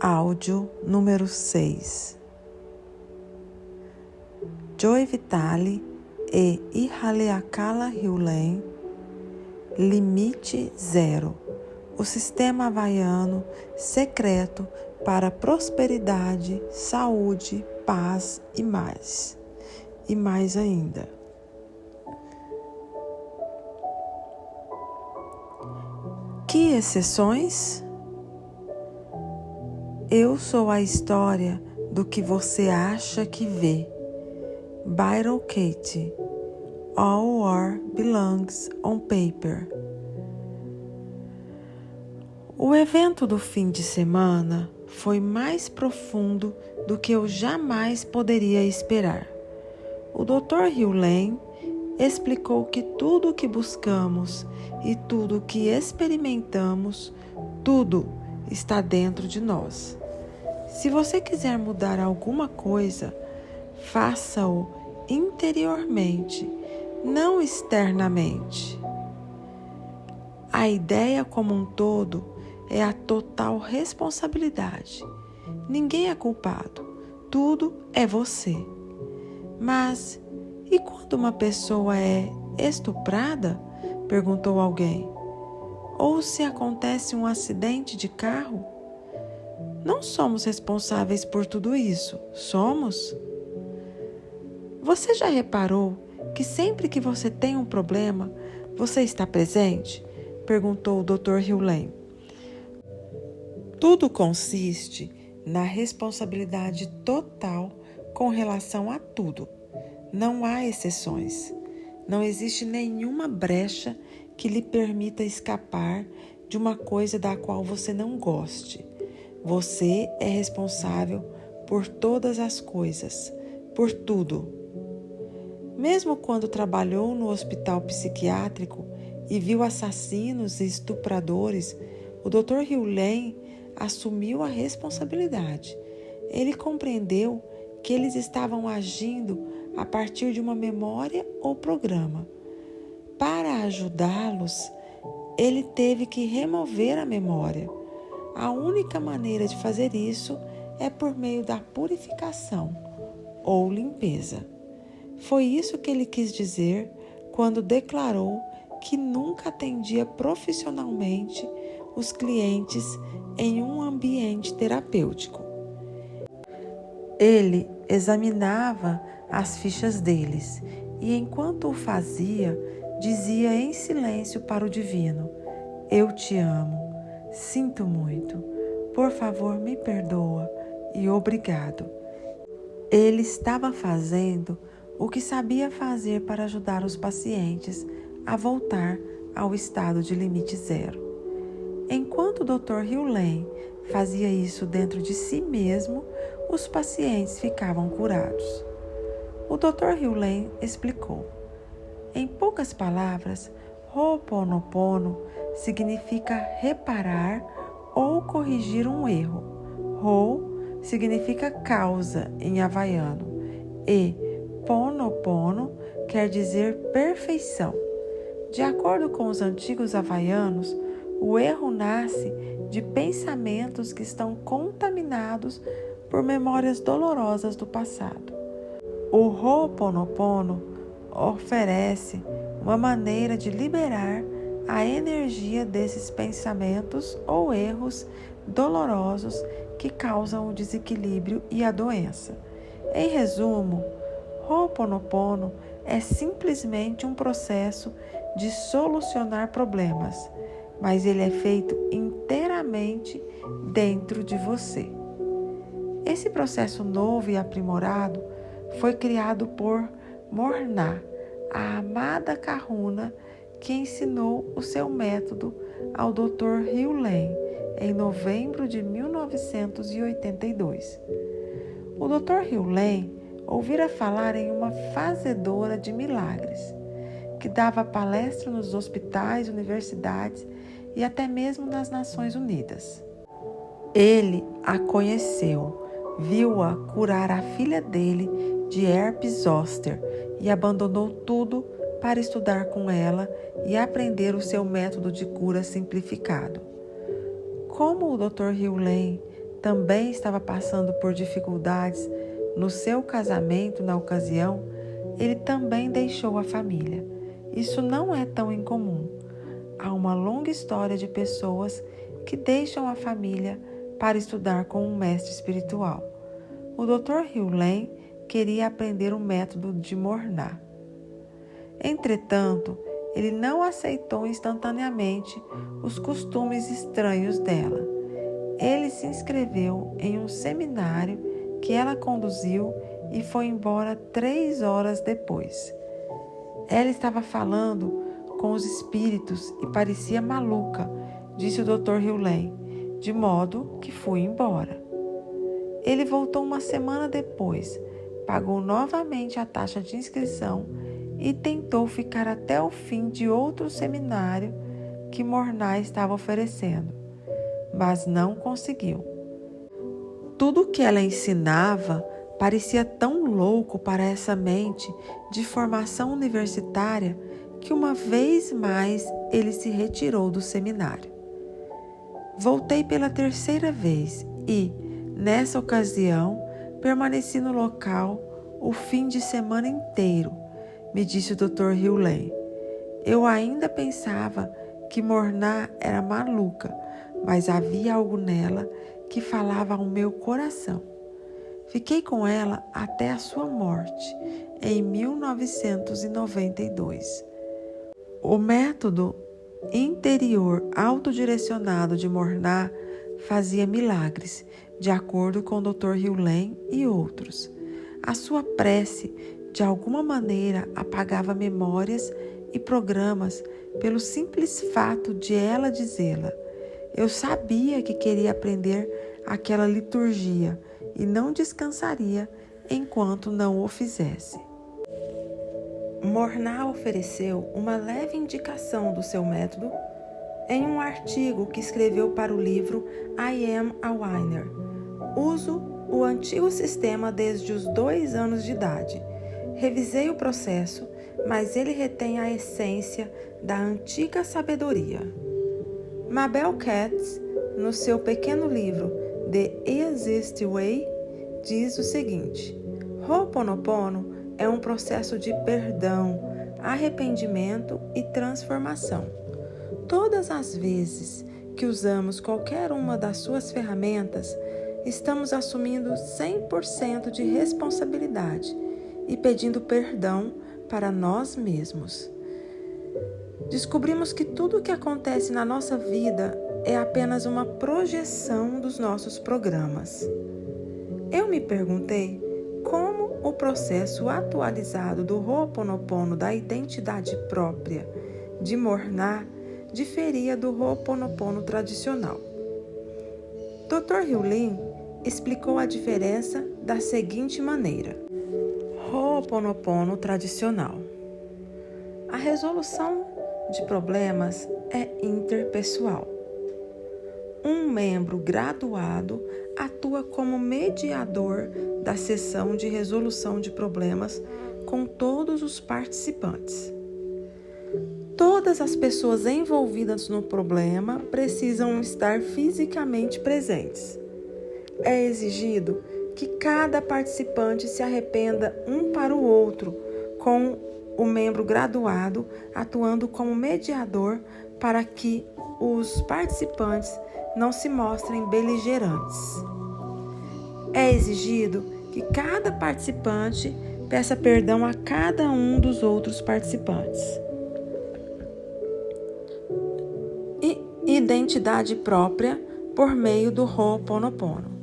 Áudio número 6. Joe Vitale e Ihaleakala Hiulen, Limite Zero, o sistema havaiano secreto para prosperidade, saúde, paz e mais. E mais ainda. Que exceções? Eu sou a história do que você acha que vê. Byron Katie. All war belongs on paper. O evento do fim de semana foi mais profundo do que eu jamais poderia esperar. O Dr. Hiulen explicou que tudo o que buscamos e tudo o que experimentamos, tudo está dentro de nós. Se você quiser mudar alguma coisa, faça-o interiormente, não externamente. A ideia como um todo é a total responsabilidade. Ninguém é culpado, tudo é você. Mas e quando uma pessoa é estuprada? Perguntou alguém. Ou se acontece um acidente de carro? Não somos responsáveis por tudo isso, somos? Você já reparou que sempre que você tem um problema, você está presente? Perguntou o Dr. Hiulen. Tudo consiste na responsabilidade total com relação a tudo. Não há exceções. Não existe nenhuma brecha que lhe permita escapar de uma coisa da qual você não goste. Você é responsável por todas as coisas, por tudo. Mesmo quando trabalhou no hospital psiquiátrico e viu assassinos e estupradores, o Dr. Hiulen assumiu a responsabilidade. Ele compreendeu que eles estavam agindo a partir de uma memória ou programa. Para ajudá-los, ele teve que remover a memória. A única maneira de fazer isso é por meio da purificação ou limpeza. Foi isso que ele quis dizer quando declarou que nunca atendia profissionalmente os clientes em um ambiente terapêutico. Ele examinava as fichas deles e, enquanto o fazia, dizia em silêncio para o divino: Eu te amo, sinto muito, por favor me perdoa e obrigado. Ele estava fazendo o que sabia fazer para ajudar os pacientes a voltar ao estado de limite zero. Enquanto o Dr. Hiulen fazia isso dentro de si mesmo, os pacientes ficavam curados. O Dr. Hiulen explicou. Em poucas palavras, Ho'oponopono significa reparar ou corrigir um erro. Ho significa causa em havaiano e Ponopono quer dizer perfeição. De acordo com os antigos havaianos, o erro nasce de pensamentos que estão contaminados por memórias dolorosas do passado. O Ho'oponopono oferece uma maneira de liberar a energia desses pensamentos ou erros dolorosos que causam o desequilíbrio e a doença. Em resumo, Ho'oponopono é simplesmente um processo de solucionar problemas, mas ele é feito inteiramente dentro de você. Esse processo novo e aprimorado foi criado por Morna, a amada Kahuna, que ensinou o seu método ao Dr. Hiulen em novembro de 1982. O Dr. Hiulen ouvira falar em uma fazedora de milagres, que dava palestra nos hospitais, universidades e até mesmo nas Nações Unidas. Ele a conheceu, viu-a curar a filha dele de herpes zoster e abandonou tudo para estudar com ela e aprender o seu método de cura simplificado. Como o Dr. Hughley também estava passando por dificuldades no seu casamento na ocasião, ele também deixou a família. Isso não é tão incomum. Há uma longa história de pessoas que deixam a família para estudar com um mestre espiritual. O Dr. Hughley queria aprender o método de Morná. Entretanto, ele não aceitou instantaneamente os costumes estranhos dela. Ele se inscreveu em um seminário que ela conduziu e foi embora 3 horas depois. Ela estava falando com os espíritos e parecia maluca, disse o Dr. Hughley, de modo que fui embora. Ele voltou uma semana depois, pagou novamente a taxa de inscrição e tentou ficar até o fim de outro seminário que Morná estava oferecendo, mas não conseguiu. Tudo o que ela ensinava parecia tão louco para essa mente de formação universitária que uma vez mais ele se retirou do seminário. Voltei pela 3ª vez e, nessa ocasião, permaneci no local o fim de semana inteiro, me disse o Dr. Hughley. Eu ainda pensava que Morná era maluca, mas havia algo nela que falava ao meu coração. Fiquei com ela até a sua morte, em 1992. O método interior autodirecionado de Morná fazia milagres, de acordo com o Dr. Hughley e outros. A sua prece, de alguma maneira, apagava memórias e programas pelo simples fato de ela dizê-la. Eu sabia que queria aprender aquela liturgia e não descansaria enquanto não o fizesse. Morná ofereceu uma leve indicação do seu método em um artigo que escreveu para o livro I Am a Winner. Uso o antigo sistema desde os 2 anos de idade. Revisei o processo, mas ele retém a essência da antiga sabedoria. Mabel Katz, no seu pequeno livro The Easiest Way, diz o seguinte: Ho'oponopono é um processo de perdão, arrependimento e transformação. Todas as vezes que usamos qualquer uma das suas ferramentas, estamos assumindo 100% de responsabilidade e pedindo perdão para nós mesmos. Descobrimos que tudo o que acontece na nossa vida é apenas uma projeção dos nossos programas. Eu me perguntei como o processo atualizado do Ho'oponopono da identidade própria de Morná diferia do Ho'oponopono tradicional. Dr. Hughley explicou a diferença da seguinte maneira: Ho'oponopono tradicional. A resolução de problemas é interpessoal. Um membro graduado atua como mediador da sessão de resolução de problemas com todos os participantes. Todas as pessoas envolvidas no problema precisam estar fisicamente presentes. É exigido que cada participante se arrependa um para o outro, com o membro graduado atuando como mediador para que os participantes não se mostrem beligerantes. É exigido que cada participante peça perdão a cada um dos outros participantes. E identidade própria por meio do Ho'oponopono.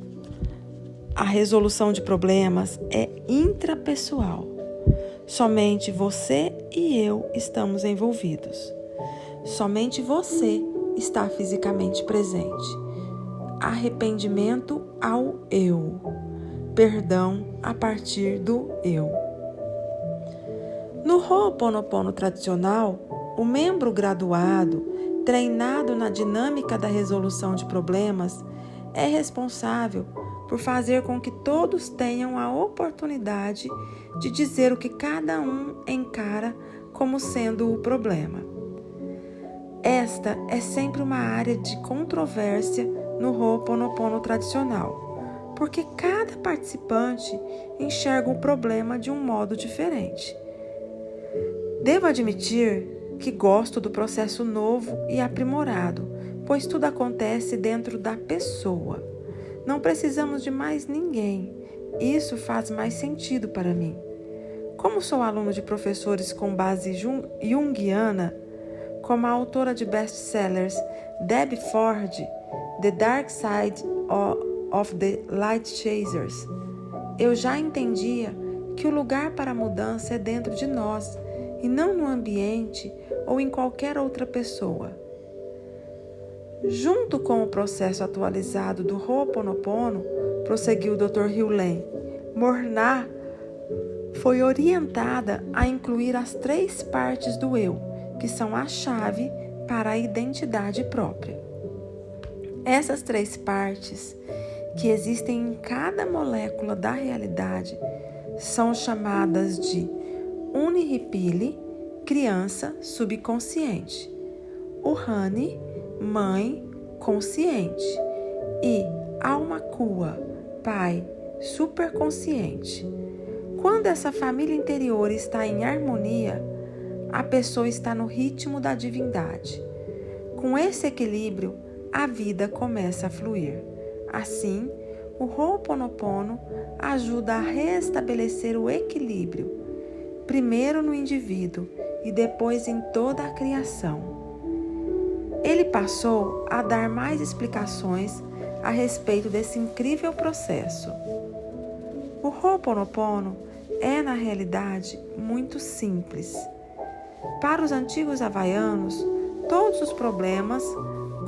A resolução de problemas é intrapessoal. Somente você e eu estamos envolvidos. Somente você está fisicamente presente. Arrependimento ao eu. Perdão a partir do eu. No Ho'oponopono tradicional, o membro graduado, treinado na dinâmica da resolução de problemas, é responsável por fazer com que todos tenham a oportunidade de dizer o que cada um encara como sendo o problema. Esta é sempre uma área de controvérsia no Ho'oponopono tradicional, porque cada participante enxerga o problema de um modo diferente. Devo admitir que gosto do processo novo e aprimorado, pois tudo acontece dentro da pessoa. Não precisamos de mais ninguém. Isso faz mais sentido para mim. Como sou aluno de professores com base junguiana, como a autora de best-sellers Debbie Ford, The Dark Side of the Light Chasers, eu já entendia que o lugar para a mudança é dentro de nós e não no ambiente ou em qualquer outra pessoa. Junto com o processo atualizado do Ho'oponopono, prosseguiu o Dr. Hugh Morná foi orientada a incluir as 3 partes do eu, que são a chave para a identidade própria. Essas 3 partes, que existem em cada molécula da realidade, são chamadas de Unihipili, criança subconsciente, Uhani, mãe consciente, e Aumakua, pai superconsciente. Quando essa família interior está em harmonia, a pessoa está no ritmo da divindade. Com esse equilíbrio, a vida começa a fluir. Assim, o Ho'oponopono ajuda a restabelecer o equilíbrio, primeiro no indivíduo e depois em toda a criação. Ele passou a dar mais explicações a respeito desse incrível processo. O Ho'oponopono é, na realidade, muito simples. Para os antigos havaianos, todos os problemas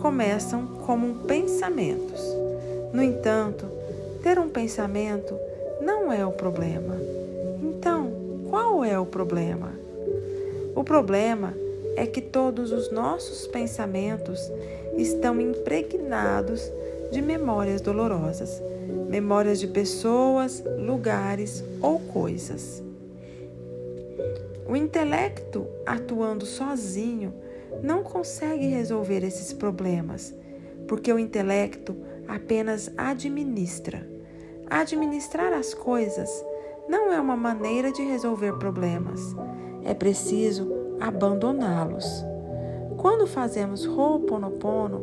começam como pensamentos. No entanto, ter um pensamento não é o problema. Então, qual é o problema? O problema é que todos os nossos pensamentos estão impregnados de memórias dolorosas, memórias de pessoas, lugares ou coisas. O intelecto, atuando sozinho, não consegue resolver esses problemas, porque o intelecto apenas administra. Administrar as coisas não é uma maneira de resolver problemas. É preciso abandoná-los. Quando fazemos Ho'oponopono,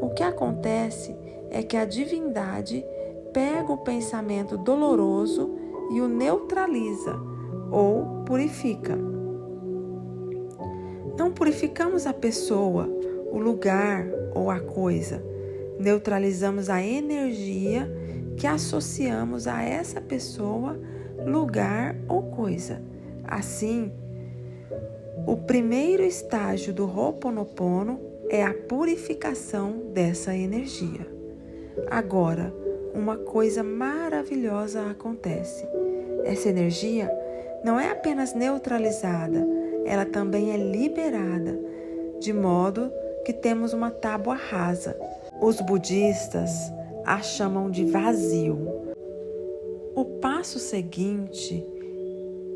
o que acontece é que a divindade pega o pensamento doloroso e o neutraliza ou purifica. Não purificamos a pessoa, o lugar ou a coisa. Neutralizamos a energia que associamos a essa pessoa, lugar ou coisa. Assim, o primeiro estágio do Ho'oponopono é a purificação dessa energia. Agora, uma coisa maravilhosa acontece. Essa energia não é apenas neutralizada, ela também é liberada, de modo que temos uma tábua rasa. Os budistas a chamam de vazio. O passo seguinte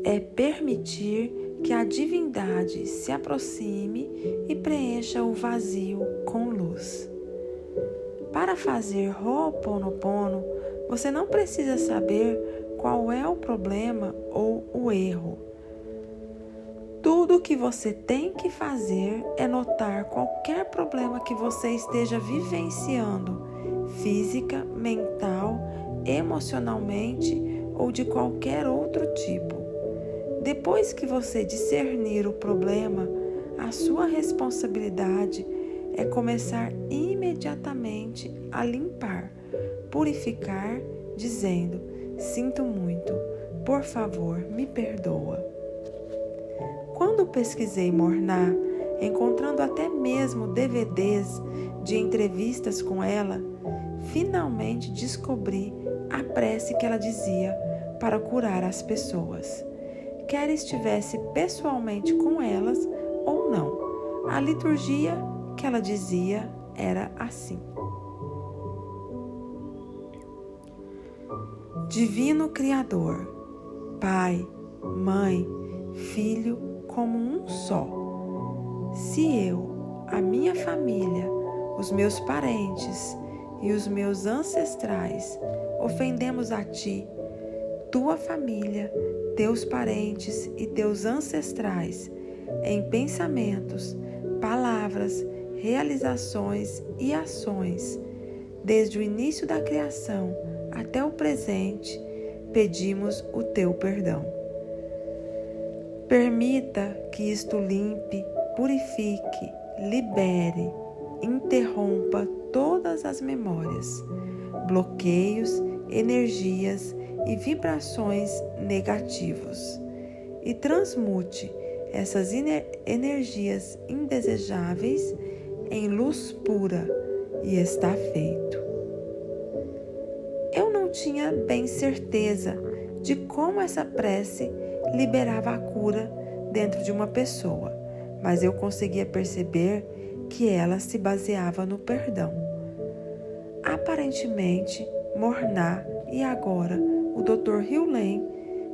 é permitir que a divindade se aproxime e preencha o vazio com luz. Para fazer Ho'oponopono, você não precisa saber qual é o problema ou o erro. Tudo o que você tem que fazer é notar qualquer problema que você esteja vivenciando, física, mental, emocionalmente ou de qualquer outro tipo. Depois que você discernir o problema, a sua responsabilidade é começar imediatamente a limpar, purificar, dizendo: sinto muito, por favor, me perdoa. Quando pesquisei Morná, encontrando até mesmo DVDs de entrevistas com ela, finalmente descobri a prece que ela dizia para curar as pessoas, quer estivesse pessoalmente com elas ou não. A liturgia que ela dizia era assim: Divino Criador, Pai, Mãe, Filho, como um só. Se eu, a minha família, os meus parentes e os meus ancestrais ofendemos a ti, tua família, teus parentes e teus ancestrais, em pensamentos, palavras, realizações e ações, desde o início da criação até o presente, pedimos o teu perdão. Permita que isto limpe, purifique, libere, interrompa todas as memórias, bloqueios, energias e vibrações negativos e transmute essas energias indesejáveis em luz pura, e está feito. Eu não tinha bem certeza de como essa prece liberava a cura dentro de uma pessoa, mas eu conseguia perceber que ela se baseava no perdão. Aparentemente, Morná e agora o Dr. Hughley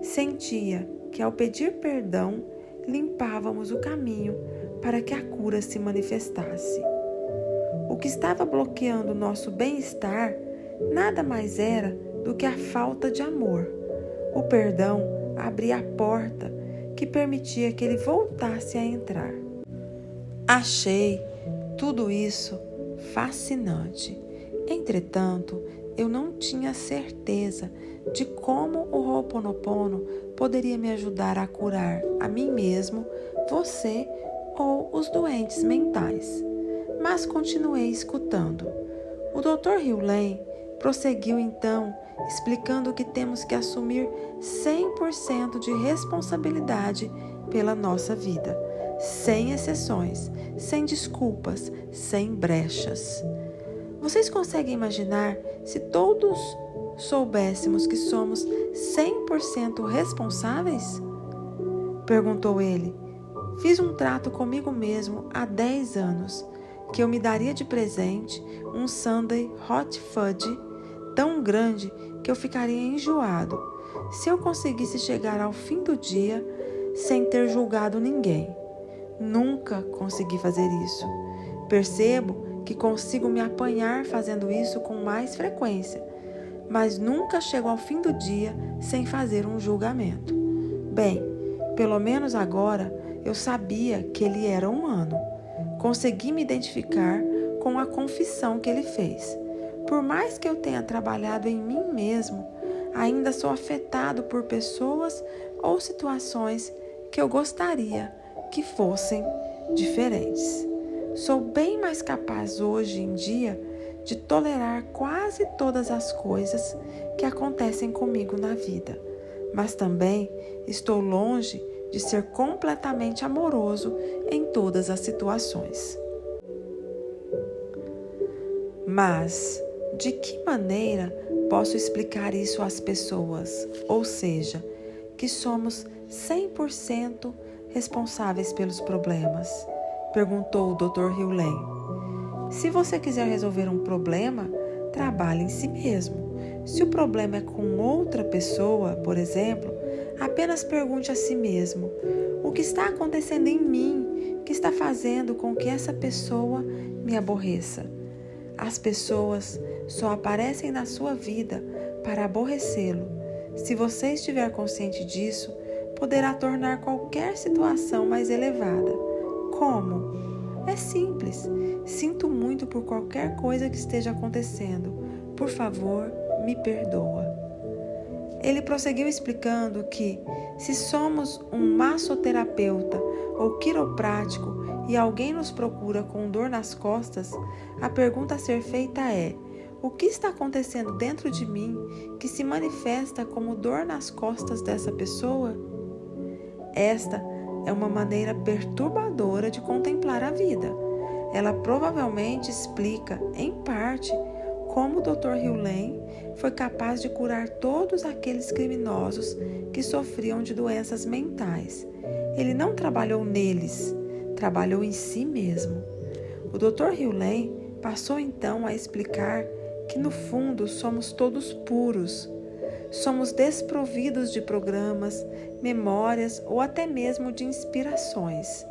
sentia que ao pedir perdão, limpávamos o caminho para que a cura se manifestasse. O que estava bloqueando o nosso bem-estar nada mais era do que a falta de amor. O perdão abria a porta que permitia que ele voltasse a entrar. Achei tudo isso fascinante. Entretanto, eu não tinha certeza de como o Ho'oponopono poderia me ajudar a curar a mim mesmo, você ou os doentes mentais. Mas continuei escutando. O Dr. Hughley prosseguiu então, explicando que temos que assumir 100% de responsabilidade pela nossa vida, sem exceções, sem desculpas, sem brechas. Vocês conseguem imaginar se todos soubéssemos que somos 100% responsáveis? Perguntou ele. Fiz um trato comigo mesmo há 10 anos, que eu me daria de presente um sundae hot fudge tão grande que eu ficaria enjoado se eu conseguisse chegar ao fim do dia sem ter julgado ninguém. Nunca consegui fazer isso. Percebo que consigo me apanhar fazendo isso com mais frequência, mas nunca chego ao fim do dia sem fazer um julgamento. Bem, pelo menos agora eu sabia que ele era humano. Consegui me identificar com a confissão que ele fez. Por mais que eu tenha trabalhado em mim mesmo, ainda sou afetado por pessoas ou situações que eu gostaria que fossem diferentes. Sou bem mais capaz hoje em dia de tolerar quase todas as coisas que acontecem comigo na vida, mas também estou longe de ser completamente amoroso em todas as situações. Mas, de que maneira posso explicar isso às pessoas? Ou seja, que somos 100% responsáveis pelos problemas? Perguntou o Dr. Hughley. Se você quiser resolver um problema, trabalhe em si mesmo. Se o problema é com outra pessoa, por exemplo, apenas pergunte a si mesmo: o que está acontecendo em mim que está fazendo com que essa pessoa me aborreça? As pessoas só aparecem na sua vida para aborrecê-lo. Se você estiver consciente disso, poderá tornar qualquer situação mais elevada. Como? É simples. Sinto muito por qualquer coisa que esteja acontecendo. Por favor, me perdoa. Ele prosseguiu explicando que, se somos um massoterapeuta ou quiroprático e alguém nos procura com dor nas costas, a pergunta a ser feita é: o que está acontecendo dentro de mim que se manifesta como dor nas costas dessa pessoa? Esta é uma maneira perturbadora de contemplar a vida. Ela provavelmente explica, em parte, como o Dr. Hughley foi capaz de curar todos aqueles criminosos que sofriam de doenças mentais. Ele não trabalhou neles, trabalhou em si mesmo. O Dr. Hughley passou então a explicar que no fundo somos todos puros. Somos desprovidos de programas, memórias ou até mesmo de inspirações.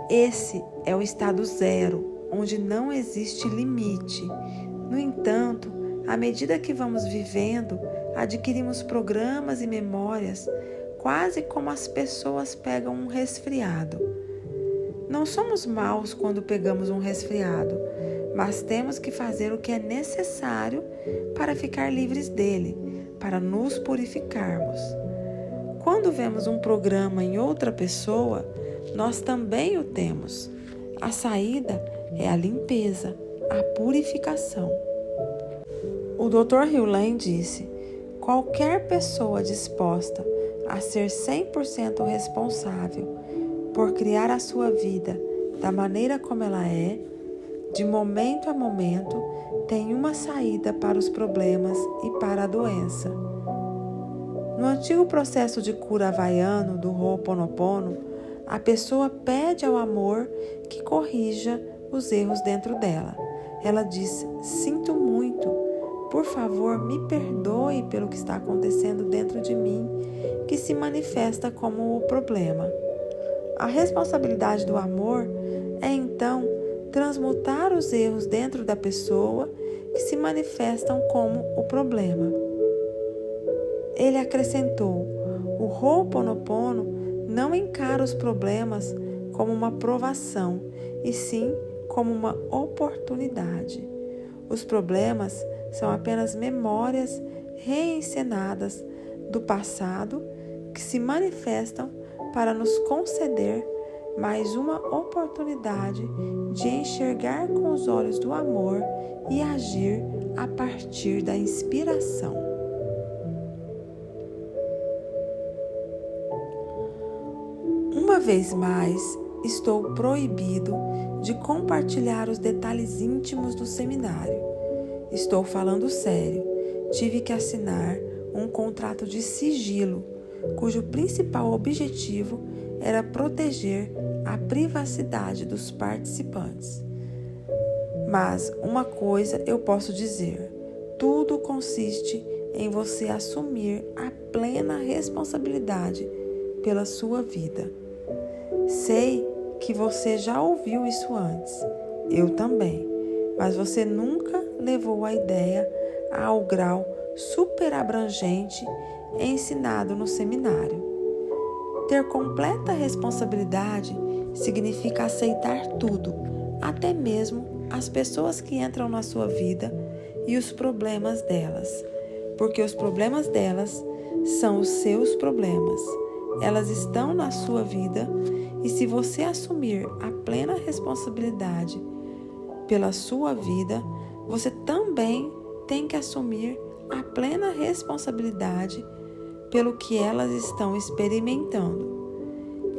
Esse é o estado zero, onde não existe limite. No entanto, à medida que vamos vivendo, adquirimos programas e memórias, quase como as pessoas pegam um resfriado. Não somos maus quando pegamos um resfriado, mas temos que fazer o que é necessário para ficar livres dele, para nos purificarmos. Quando vemos um programa em outra pessoa, nós também o temos. A saída é a limpeza, a purificação. O Dr. Hugh Lane disse: qualquer pessoa disposta a ser 100% responsável por criar a sua vida da maneira como ela é, de momento a momento, tem uma saída para os problemas e para a doença. No antigo processo de cura havaiano do Ho'oponopono, a pessoa pede ao amor que corrija os erros dentro dela. Ela diz: sinto muito, por favor, me perdoe pelo que está acontecendo dentro de mim, que se manifesta como o problema. A responsabilidade do amor é, então, transmutar os erros dentro da pessoa que se manifestam como o problema. Ele acrescentou: o Ho'oponopono não encara os problemas como uma provação, e sim como uma oportunidade. Os problemas são apenas memórias reencenadas do passado que se manifestam para nos conceder mais uma oportunidade de enxergar com os olhos do amor e agir a partir da inspiração. Uma vez mais, estou proibido de compartilhar os detalhes íntimos do seminário. Estou falando sério. Tive que assinar um contrato de sigilo, cujo principal objetivo era proteger a privacidade dos participantes. Mas uma coisa eu posso dizer: tudo consiste em você assumir a plena responsabilidade pela sua vida. Sei que você já ouviu isso antes, eu também, mas você nunca levou a ideia ao grau super abrangente ensinado no seminário. Ter completa responsabilidade significa aceitar tudo, até mesmo as pessoas que entram na sua vida e os problemas delas, porque os problemas delas são os seus problemas. Elas estão na sua vida e se você assumir a plena responsabilidade pela sua vida, você também tem que assumir a plena responsabilidade pelo que elas estão experimentando.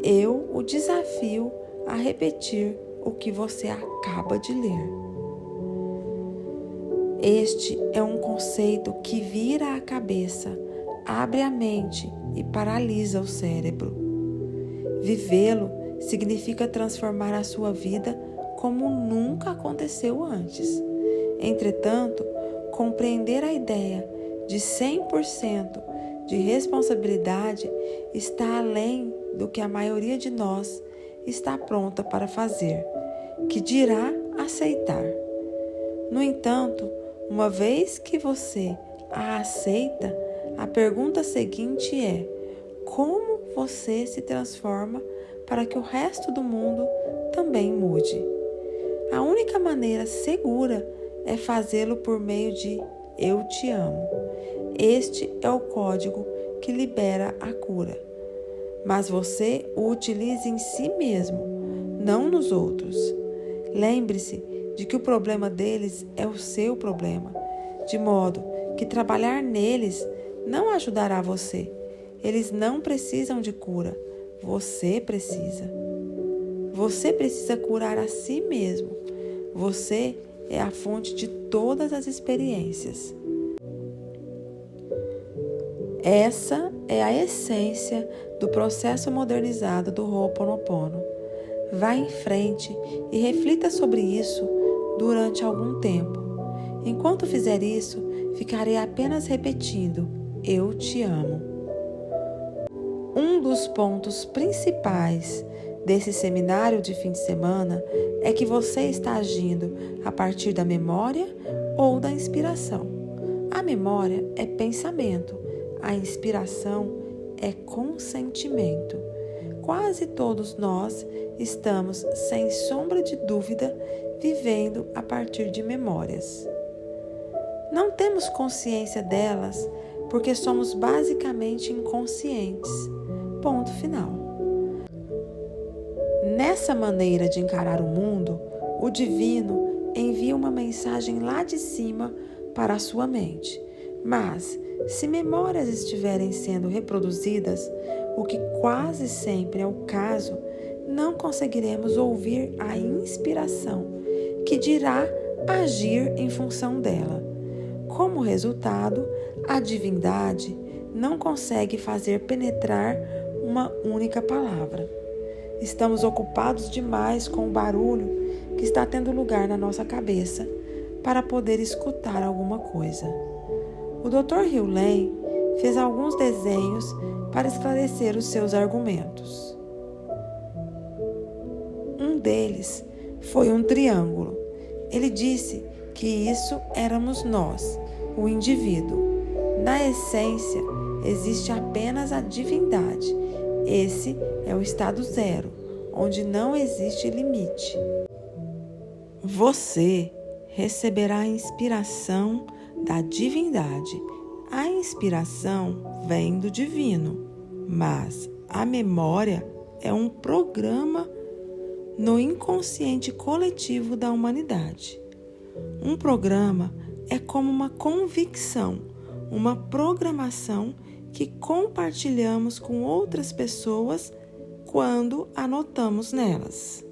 Eu o desafio a repetir o que você acaba de ler. Este é um conceito que vira a cabeça, abre a mente e paralisa o cérebro. Vivê-lo significa transformar a sua vida como nunca aconteceu antes. Entretanto, compreender a ideia de 100% de responsabilidade está além do que a maioria de nós está pronta para fazer, que dirá aceitar. No entanto, uma vez que você a aceita, a pergunta seguinte é: como você se transforma para que o resto do mundo também mude? A única maneira segura é fazê-lo por meio de "eu te amo". Este é o código que libera a cura. Mas você o utiliza em si mesmo, não nos outros. Lembre-se de que o problema deles é o seu problema, de modo que trabalhar neles não ajudará você. Eles não precisam de cura, você precisa. Você precisa curar a si mesmo. Você é a fonte de todas as experiências. Essa é a essência do processo modernizado do Ho'oponopono. Vá em frente e reflita sobre isso durante algum tempo. Enquanto fizer isso, ficarei apenas repetindo: "eu te amo". Um dos pontos principais desse seminário de fim de semana é que você está agindo a partir da memória ou da inspiração. A memória é pensamento, a inspiração é consentimento. Quase todos nós estamos, sem sombra de dúvida, vivendo a partir de memórias. Não temos consciência delas porque somos basicamente inconscientes. Ponto final. Nessa maneira de encarar o mundo, o divino envia uma mensagem lá de cima para a sua mente. Mas, se memórias estiverem sendo reproduzidas, o que quase sempre é o caso, não conseguiremos ouvir a inspiração, que dirá agir em função dela. Como resultado, a divindade não consegue fazer penetrar uma única palavra. Estamos ocupados demais com o barulho que está tendo lugar na nossa cabeça para poder escutar alguma coisa. O Dr. Hugh fez alguns desenhos para esclarecer os seus argumentos. Um deles foi um triângulo. Ele disse que isso éramos nós, o indivíduo. Na essência, existe apenas a divindade. Esse é o estado zero, onde não existe limite. Você receberá a inspiração da divindade. A inspiração vem do divino, mas a memória é um programa no inconsciente coletivo da humanidade. Um programa é como uma convicção, uma programação que compartilhamos com outras pessoas quando anotamos nelas.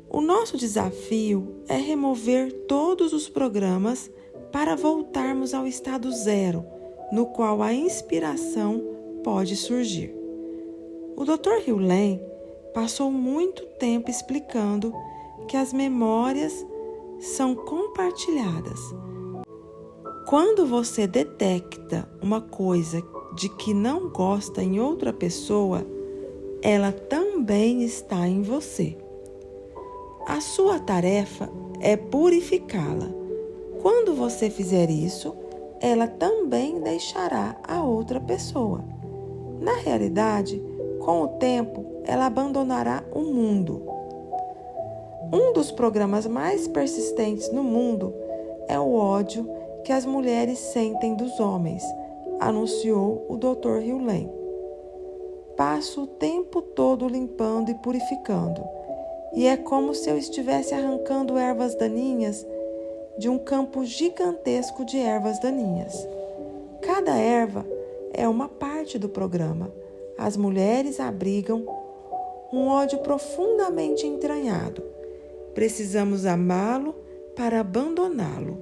O nosso desafio é remover todos os programas para voltarmos ao estado zero, no qual a inspiração pode surgir. O Dr. Hugh passou muito tempo explicando que as memórias são compartilhadas. Quando você detecta uma coisa de que não gosta em outra pessoa, ela também está em você. A sua tarefa é purificá-la. Quando você fizer isso, ela também deixará a outra pessoa. Na realidade, com o tempo, ela abandonará o mundo. Um dos programas mais persistentes no mundo é o ódio que as mulheres sentem dos homens, anunciou o Dr. Hugh. Passo o tempo todo limpando e purificando, e é como se eu estivesse arrancando ervas daninhas de um campo gigantesco de ervas daninhas. Cada erva é uma parte do programa. As mulheres abrigam um ódio profundamente entranhado. Precisamos amá-lo para abandoná-lo.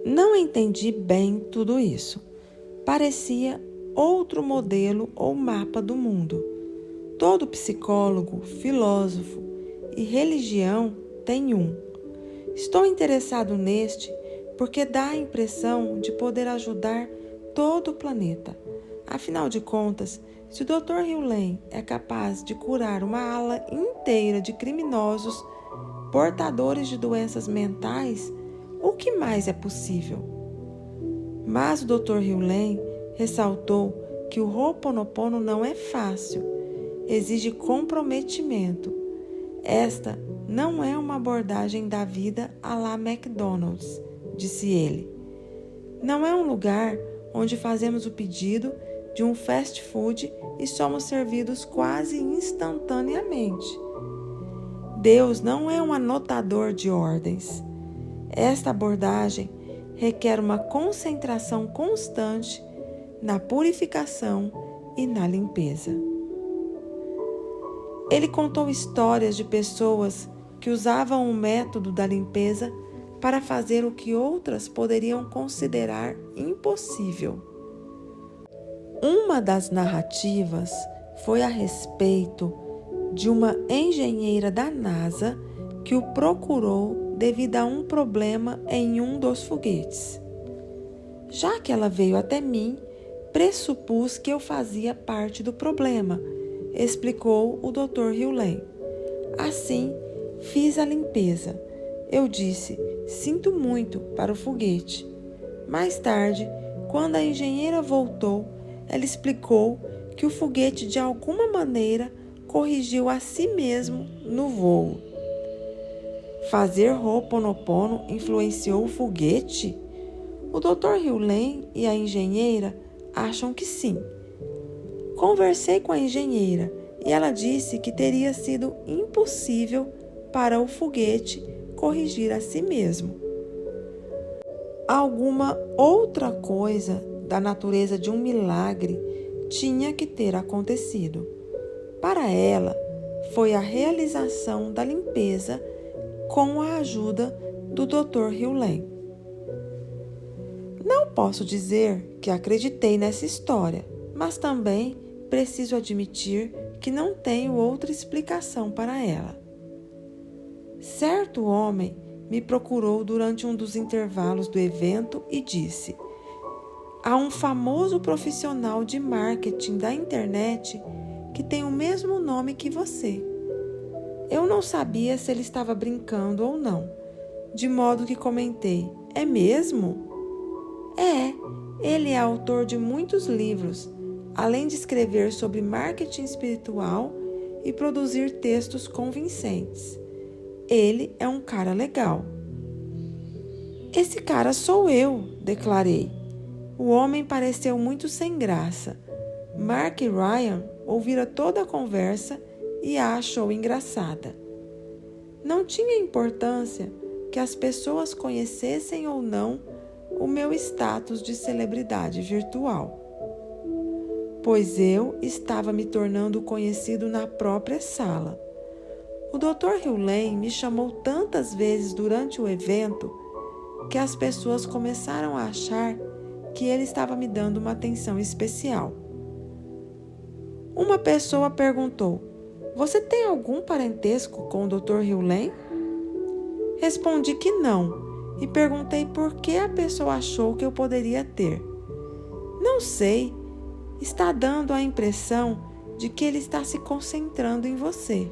Não entendi bem tudo isso. Parecia outro modelo ou mapa do mundo. Todo psicólogo, filósofo e religião tem um. Estou interessado neste porque dá a impressão de poder ajudar todo o planeta. Afinal de contas, se o Dr. Hugh é capaz de curar uma ala inteira de criminosos portadores de doenças mentais, o que mais é possível? Mas o Dr. Hugh ressaltou que o Ho'oponopono não é fácil, exige comprometimento. Esta não é uma abordagem da vida à la McDonald's, disse ele. Não é um lugar onde fazemos o pedido de um fast food e somos servidos quase instantaneamente. Deus não é um anotador de ordens. Esta abordagem requer uma concentração constante na purificação e na limpeza. Ele contou histórias de pessoas que usavam o método da limpeza para fazer o que outras poderiam considerar impossível. Uma das narrativas foi a respeito de uma engenheira da NASA que o procurou devido a um problema em um dos foguetes. Já que ela veio até mim, pressupus que eu fazia parte do problema, explicou o Dr. Hugh. Assim, Fiz a limpeza. Eu disse, sinto muito, para o foguete. Mais tarde, quando a engenheira voltou, ela explicou que o foguete de alguma maneira corrigiu a si mesmo no voo. Fazer Ho'oponopono influenciou o foguete? O Dr. Hewlett e a engenheira acham que sim. Conversei com a engenheira e ela disse que teria sido impossível para o foguete corrigir a si mesmo. Alguma outra coisa da natureza de um milagre tinha que ter acontecido. Para ela, foi a realização da limpeza com a ajuda do Dr. Hewlett. Não posso dizer que acreditei nessa história, mas também preciso admitir que não tenho outra explicação para ela. Certo homem me procurou durante um dos intervalos do evento e disse: há um famoso profissional de marketing da internet que tem o mesmo nome que você. Eu não sabia se ele estava brincando ou não, de modo que comentei: é mesmo? É, ele é autor de muitos livros, além de escrever sobre marketing espiritual e produzir textos convincentes. Ele é um cara legal. Esse cara sou eu, declarei. O homem pareceu muito sem graça. Mark e Ryan ouviram toda a conversa e a achou engraçada. Não tinha importância que as pessoas conhecessem ou não o meu status de celebridade virtual, pois eu estava me tornando conhecido na própria sala. O Dr. Hewlett me chamou tantas vezes durante o evento que as pessoas começaram a achar que ele estava me dando uma atenção especial. Uma pessoa perguntou: você tem algum parentesco com o Dr. Hewlett? Respondi que não e perguntei por que a pessoa achou que eu poderia ter. Não sei, está dando a impressão de que ele está se concentrando em você.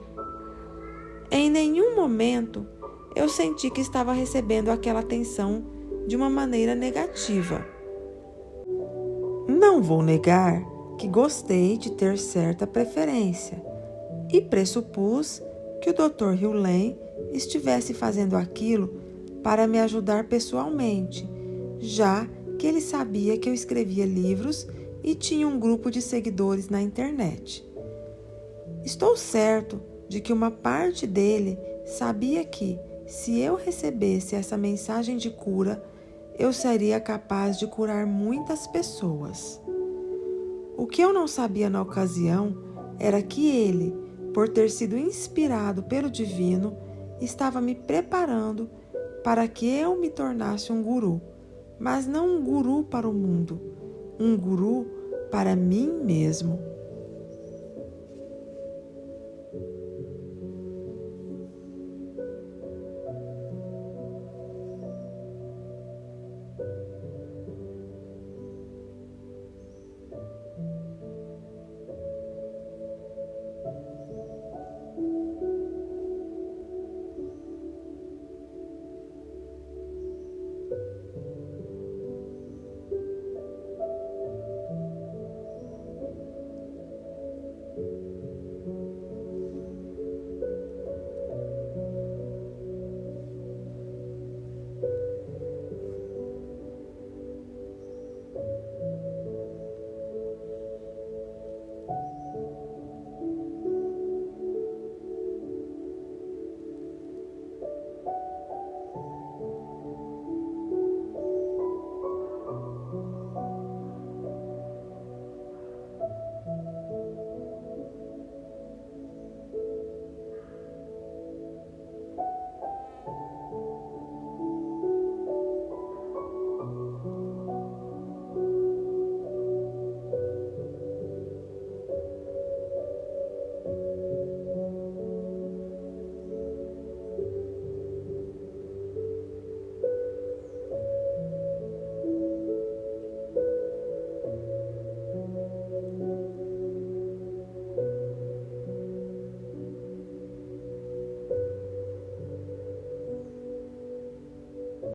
Em nenhum momento eu senti que estava recebendo aquela atenção de uma maneira negativa. Não vou negar que gostei de ter certa preferência e pressupus que o Dr. Hewlett estivesse fazendo aquilo para me ajudar pessoalmente, já que ele sabia que eu escrevia livros e tinha um grupo de seguidores na internet. Estou certo de que uma parte dele sabia que, se eu recebesse essa mensagem de cura, eu seria capaz de curar muitas pessoas. O que eu não sabia na ocasião era que ele, por ter sido inspirado pelo divino, estava me preparando para que eu me tornasse um guru, mas não um guru para o mundo, um guru para mim mesmo.